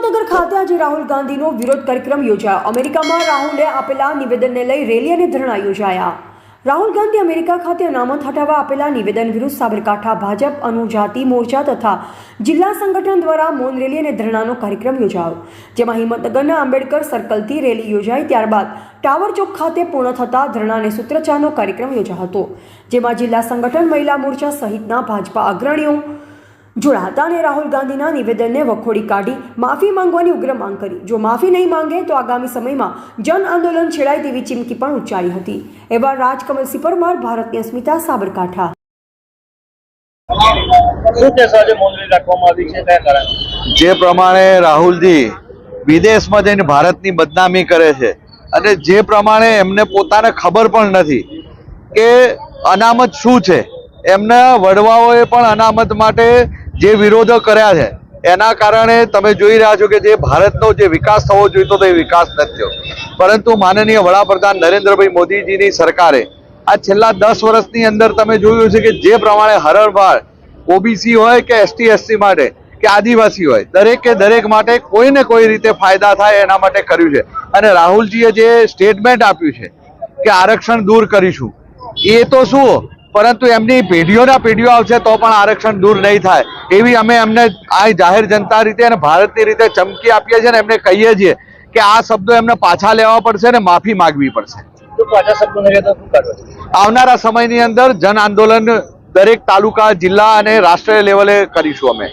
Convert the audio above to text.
હિંમતનગર ખાતે આજે રાહુલ ગાંધીનો વિરોધ કાર્યક્રમ યોજાયો। અમેરિકામાં રાહુલે આપેલા નિવેદનને લઈ રેલી અને ધરણા યોજાયા। રાહુલ ગાંધી અમેરિકા ખાતે અનામત હટાવવા આપેલા નિવેદન વિરુદ્ધ સાબરકાંઠા ભાજપ અનુજાતિ મોરચા તથા જિલ્લા સંગઠન દ્વારા મૌન રેલી અને ધરણાનો કાર્યક્રમ યોજાયો, જેમાં હિંમતનગરના આંબેડકર સર્કલથી રેલી યોજાઈ। ત્યારબાદ ટાવર ચોક ખાતે પૂર્ણ થતા ધરણા અને સૂત્રોચ્ચારનો કાર્યક્રમ યોજાયો હતો, જેમાં જિલ્લા સંગઠન મહિલા મોરચા સહિતના ભાજપા અગ્રણીઓ જોડાયા હતા અને રાહુલ ગાંધીના નિવેદનને વખોડી કાઢી માફી માંગવાની ઉગ્ર માંગ કરી। જો માફી નહીં માંગે તો આગામી સમયમાં જન આંદોલન છેડાય તેવી ચીમકી પણ ઉચ્ચારી હતી। એવા રાજકમલસિંહ પરમાર, ભારતીય સ્મિતા, સાબરકાંઠા। જે પ્રમાણે રાહુલજી વિદેશમાં જઈને ભારતની બદનામી કરે છે અને જે પ્રમાણે એમને પોતાને ખબર પણ નથી કે અનામત શું છે, એમના વડવાઓએ પણ અનામત માટે જે વિરોધો કર્યા છે એના કારણે તમે જોઈ રહ્યા છો કે જે ભારતનો જે વિકાસ થવો જોઈતો તે વિકાસ નથી થયો। પરંતુ માનનીય વડાપ્રધાન નરેન્દ્રભાઈ મોદીજીની સરકારે આ છેલ્લા 10 વર્ષની અંદર તમે જોયું છે કે જે પ્રમાણે હરણફાળ ઓબીસી હોય કે એસટી એસસી માટે કે આદિવાસી હોય દરેક માટે કોઈ ને કોઈ રીતે ફાયદા થાય એના માટે કર્યું છે। અને રાહુલજીએ જે સ્ટેટમેન્ટ આપ્યું છે કે આરક્ષણ દૂર કરીશું, એ તો શું, પરંતુ એમની પેઢીઓના પેઢીઓ આવશે તો પણ આરક્ષણ દૂર નહીં થાય એવી અમે એમને આ જાહેર જનતા રીતે અને ભારતની રીતે ચમકી આપીએ છીએ અને એમને કહીએ છીએ કે આ શબ્દો એમને પાછા લેવા પડશે અને માફી માંગવી પડશે। આવનારા સમયની અંદર જન આંદોલન દરેક તાલુકા, જિલ્લા અને રાષ્ટ્રીય લેવલે કરીશું અમે।